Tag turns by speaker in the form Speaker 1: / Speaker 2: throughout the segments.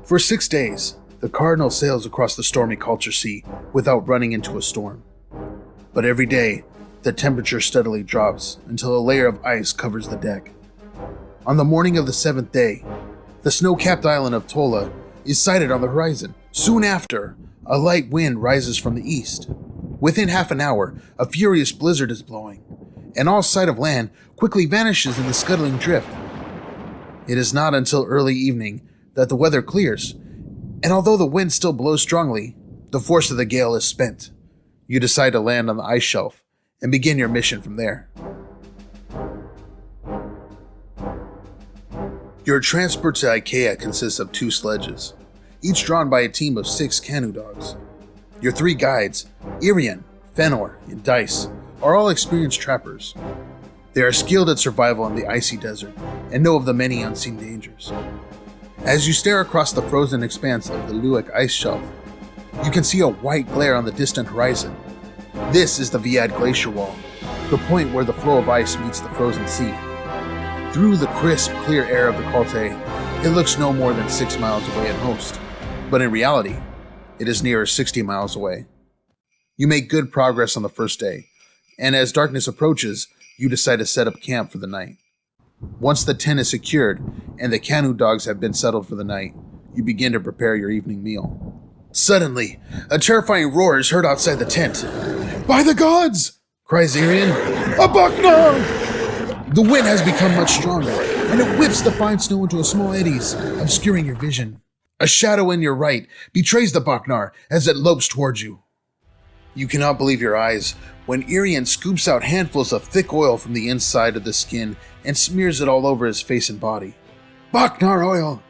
Speaker 1: For 6 days, the Cardinal sails across the stormy Culture Sea without running into a storm. But every day, the temperature steadily drops until a layer of ice covers the deck. On the morning of the 7th day, the snow-capped island of Tola is sighted on the horizon. Soon after, a light wind rises from the east. Within half an hour, a furious blizzard is blowing, and all sight of land quickly vanishes in the scuttling drift. It is not until early evening that the weather clears, and although the wind still blows strongly, the force of the gale is spent. You decide to land on the ice shelf and begin your mission from there. Your transport to Ikea consists of 2 sledges, each drawn by a team of 6 canoe dogs. Your 3 guides, Irian, Fenor, and Dice, are all experienced trappers. They are skilled at survival in the icy desert and know of the many unseen dangers. As you stare across the frozen expanse of the Luik ice shelf, you can see a white glare on the distant horizon. This is the Viad Glacier Wall, the point where the flow of ice meets the frozen sea. Through the crisp, clear air of the Kalte, it looks no more than 6 miles away at most, but in reality, it is nearer 60 miles away. You make good progress on the first day, and as darkness approaches, you decide to set up camp for the night. Once the tent is secured and the canoe dogs have been settled for the night, you begin to prepare your evening meal. Suddenly, a terrifying roar is heard outside the tent. "By the gods!" cries Irian. "A Bucknar!" The wind has become much stronger, and it whips the fine snow into small eddies, obscuring your vision. A shadow in your right betrays the Bucknar as it lopes towards you. You cannot believe your eyes when Irian scoops out handfuls of thick oil from the inside of the skin and smears it all over his face and body. "Bucknar oil,"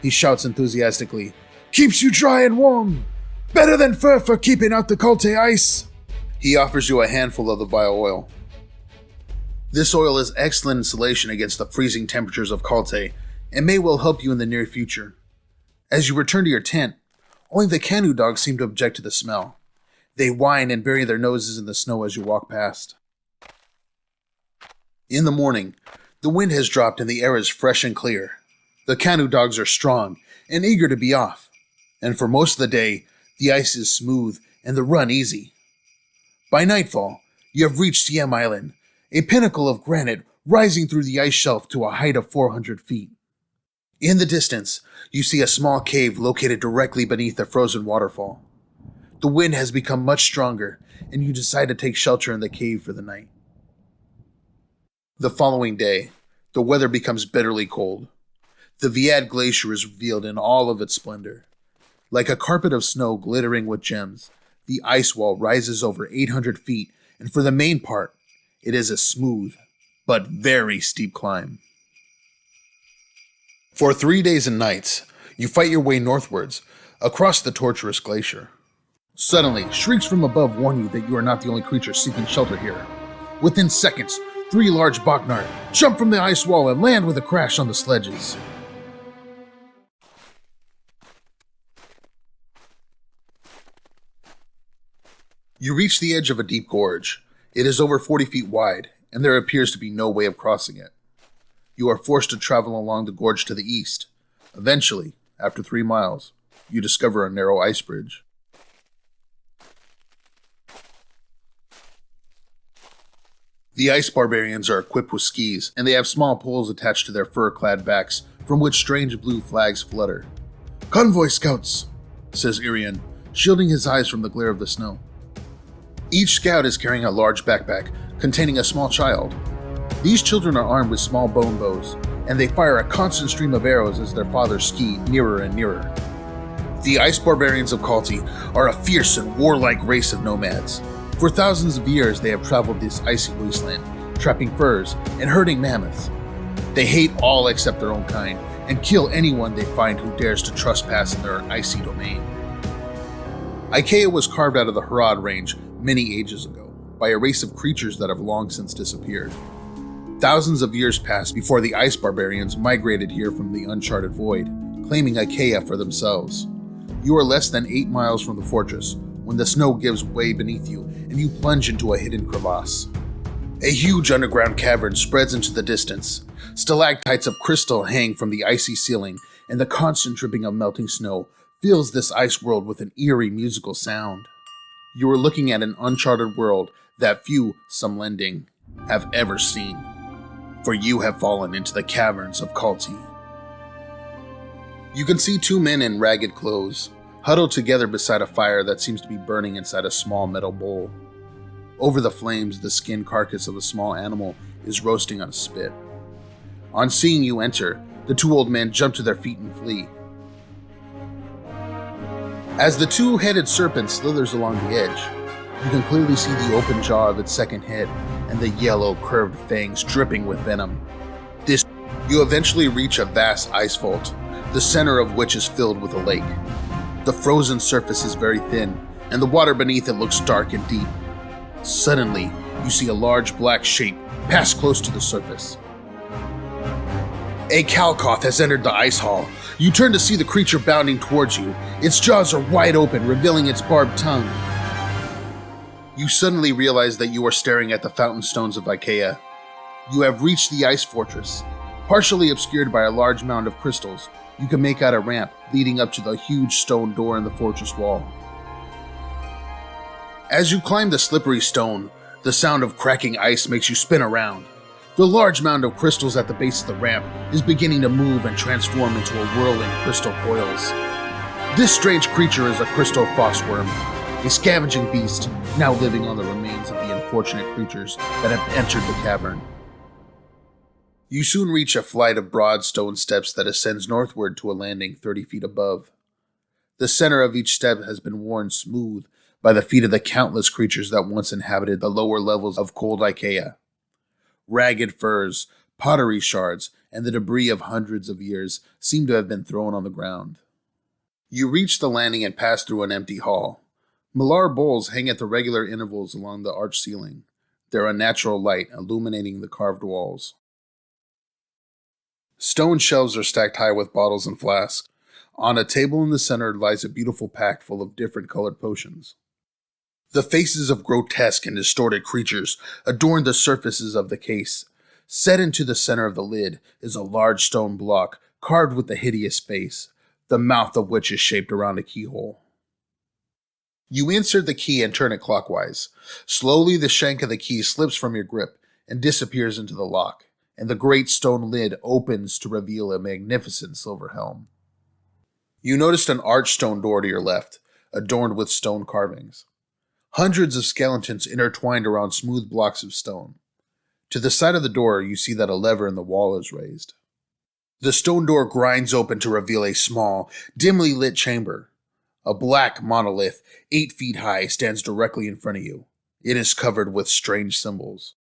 Speaker 1: he shouts enthusiastically. "Keeps you dry and warm. Better than fur for keeping out the Kalte ice." He offers you a handful of the vile oil. This oil is excellent insulation against the freezing temperatures of Kalte and may well help you in the near future. As you return to your tent, only the canoe dogs seem to object to the smell. They whine and bury their noses in the snow as you walk past. In the morning, the wind has dropped and the air is fresh and clear. The canoe dogs are strong and eager to be off, and for most of the day, the ice is smooth and the run easy. By nightfall, you have reached Siem Island, a pinnacle of granite rising through the ice shelf to a height of 400 feet. In the distance, you see a small cave located directly beneath a frozen waterfall. The wind has become much stronger, and you decide to take shelter in the cave for the night. The following day, the weather becomes bitterly cold. The Viad Glacier is revealed in all of its splendor. Like a carpet of snow glittering with gems, the ice wall rises over 800 feet, and for the main part, it is a smooth, but very steep climb. For 3 days and nights, you fight your way northwards, across the tortuous glacier. Suddenly, shrieks from above warn you that you are not the only creature seeking shelter here. Within seconds, 3 large Bucknar jump from the ice wall and land with a crash on the sledges. You reach the edge of a deep gorge. It is over 40 feet wide, and there appears to be no way of crossing it. You are forced to travel along the gorge to the east. Eventually, after 3 miles, you discover a narrow ice bridge. The ice barbarians are equipped with skis, and they have small poles attached to their fur-clad backs, from which strange blue flags flutter. "Convoy scouts," says Irian, shielding his eyes from the glare of the snow. Each scout is carrying a large backpack containing a small child. These children are armed with small bone bows, and they fire a constant stream of arrows as their fathers ski nearer and nearer. The ice barbarians of Kalte are a fierce and warlike race of nomads. For thousands of years they have traveled this icy wasteland, trapping furs and herding mammoths. They hate all except their own kind, and kill anyone they find who dares to trespass in their icy domain. Ikea was carved out of the Harad range many ages ago by a race of creatures that have long since disappeared. Thousands of years passed before the ice barbarians migrated here from the uncharted void, claiming Ikea for themselves. You are less than 8 miles from the fortress when the snow gives way beneath you and you plunge into a hidden crevasse. A huge underground cavern spreads into the distance. Stalactites of crystal hang from the icy ceiling, and the constant dripping of melting snow fills this ice world with an eerie musical sound. You are looking at an uncharted world that few, some lending, have ever seen. For you have fallen into the caverns of Kalte. You can see two men in ragged clothes, huddled together beside a fire that seems to be burning inside a small metal bowl. Over the flames, the skinned carcass of a small animal is roasting on a spit. On seeing you enter, the two old men jump to their feet and flee. As the two-headed serpent slithers along the edge, you can clearly see the open jaw of its second head and the yellow, curved fangs dripping with venom. You eventually reach a vast ice vault, the center of which is filled with a lake. The frozen surface is very thin, and the water beneath it looks dark and deep. Suddenly, you see a large black shape pass close to the surface. A Kalkoth has entered the ice hall. You turn to see the creature bounding towards you. Its jaws are wide open, revealing its barbed tongue. You suddenly realize that you are staring at the fountain stones of Ikea. You have reached the ice fortress. Partially obscured by a large mound of crystals, you can make out a ramp leading up to the huge stone door in the fortress wall. As you climb the slippery stone, the sound of cracking ice makes you spin around. The large mound of crystals at the base of the ramp is beginning to move and transform into a whirling crystal coils. This strange creature is a crystal frostworm, a scavenging beast now living on the remains of the unfortunate creatures that have entered the cavern. You soon reach a flight of broad stone steps that ascends northward to a landing 30 feet above. The center of each step has been worn smooth by the feet of the countless creatures that once inhabited the lower levels of cold Ikea. Ragged furs, pottery shards, and the debris of hundreds of years seem to have been thrown on the ground. You reach the landing and pass through an empty hall. Malar bowls hang at the regular intervals along the arched ceiling, their unnatural light illuminating the carved walls. Stone shelves are stacked high with bottles and flasks. On a table in the center lies a beautiful pack full of different colored potions. The faces of grotesque and distorted creatures adorn the surfaces of the case. Set into the center of the lid is a large stone block carved with a hideous face, the mouth of which is shaped around a keyhole. You insert the key and turn it clockwise. Slowly, the shank of the key slips from your grip and disappears into the lock, and the great stone lid opens to reveal a magnificent silver helm. You noticed an arched stone door to your left, adorned with stone carvings. Hundreds of skeletons intertwined around smooth blocks of stone. To the side of the door, you see that a lever in the wall is raised. The stone door grinds open to reveal a small, dimly lit chamber. A black monolith, 8 feet high, stands directly in front of you. It is covered with strange symbols.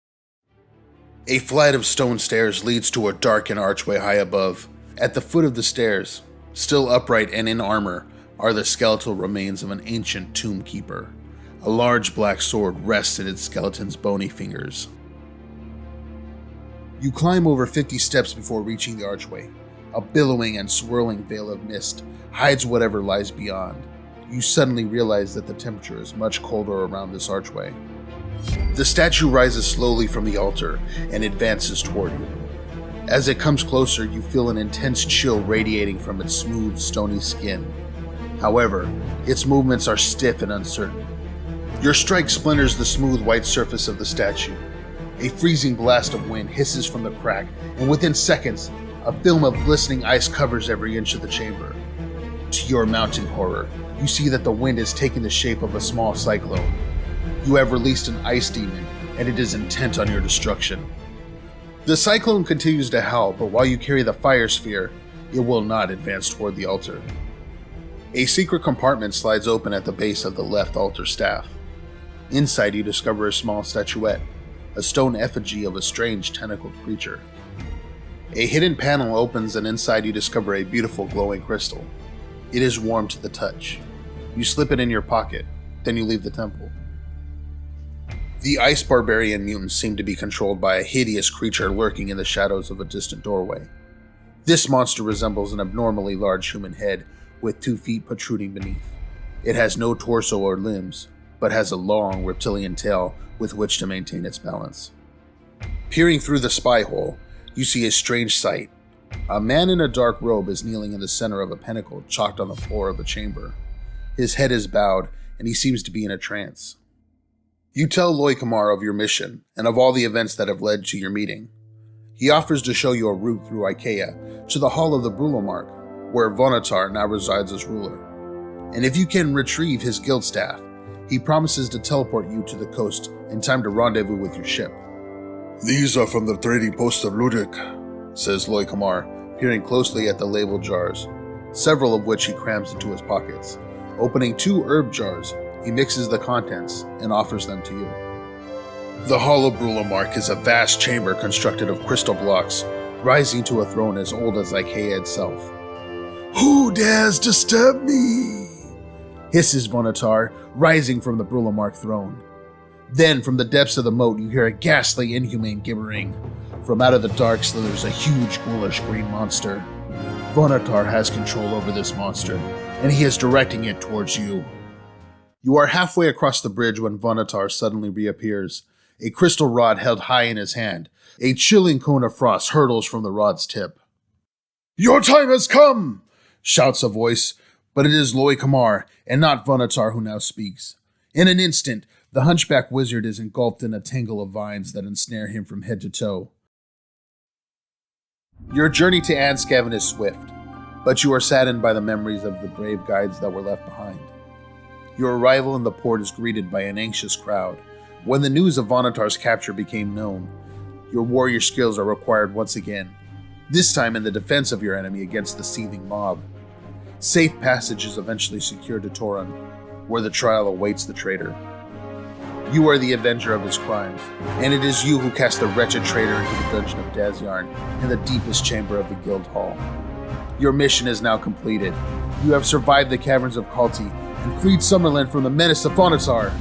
Speaker 1: A flight of stone stairs leads to a darkened archway high above. At the foot of the stairs, still upright and in armor, are the skeletal remains of an ancient tomb keeper. A large black sword rests in its skeleton's bony fingers. You climb over 50 steps before reaching the archway. A billowing and swirling veil of mist hides whatever lies beyond. You suddenly realize that the temperature is much colder around this archway. The statue rises slowly from the altar and advances toward you. As it comes closer, you feel an intense chill radiating from its smooth, stony skin. However, its movements are stiff and uncertain. Your strike splinters the smooth white surface of the statue. A freezing blast of wind hisses from the crack, and within seconds, a film of glistening ice covers every inch of the chamber. To your mounting horror, you see that the wind is taking the shape of a small cyclone. You have released an ice demon, and it is intent on your destruction. The cyclone continues to howl, but while you carry the fire sphere, it will not advance toward the altar. A secret compartment slides open at the base of the left altar staff. Inside, you discover a small statuette, a stone effigy of a strange tentacled creature. A hidden panel opens, and inside you discover a beautiful glowing crystal. It is warm to the touch. You slip it in your pocket, then you leave the temple. The ice barbarian mutants seem to be controlled by a hideous creature lurking in the shadows of a distant doorway. This monster resembles an abnormally large human head with 2 feet protruding beneath. It has no torso or limbs, but has a long reptilian tail with which to maintain its balance. Peering through the spy hole, you see a strange sight. A man in a dark robe is kneeling in the center of a pinnacle chalked on the floor of the chamber. His head is bowed, and he seems to be in a trance. You tell Kumar of your mission, and of all the events that have led to your meeting. He offers to show you a route through Ikea to the Hall of the Brulomark, where Vanatar now resides as ruler. And if you can retrieve his guild staff, he promises to teleport you to the coast in time to rendezvous with your ship.
Speaker 2: These are from the trading post of Ludic,
Speaker 1: says Kumar, peering closely at the labeled jars, several of which he crams into his pockets. Opening 2 herb jars, he mixes the contents and offers them to you. The Hall of Brulomark is a vast chamber constructed of crystal blocks, rising to a throne as old as Ikea itself.
Speaker 2: Who dares disturb me?
Speaker 1: Hisses Vanatar, rising from the Brulomark throne. Then, from the depths of the moat, you hear a ghastly, inhumane gibbering. From out of the dark slithers a huge, ghoulish green monster. Vanatar has control over this monster, and he is directing it towards you. You are halfway across the bridge when Vanatar suddenly reappears, a crystal rod held high in his hand. A chilling cone of frost hurtles from the rod's tip.
Speaker 2: Your time has come!
Speaker 1: Shouts a voice, but it is Kumar, and not Vanatar who now speaks. In an instant, the hunchback wizard is engulfed in a tangle of vines that ensnare him from head to toe. Your journey to Anskaven is swift, but you are saddened by the memories of the brave guides that were left behind. Your arrival in the port is greeted by an anxious crowd. When the news of Vanatar's capture became known, your warrior skills are required once again, this time in the defense of your enemy against the seething mob. Safe passage is eventually secured to Toran, where the trial awaits the traitor. You are the avenger of his crimes, and it is you who cast the wretched traitor into the dungeon of Dazyarn in the deepest chamber of the guild hall. Your mission is now completed. You have survived the caverns of Kalte and freed Summerland from the menace of Vanatar.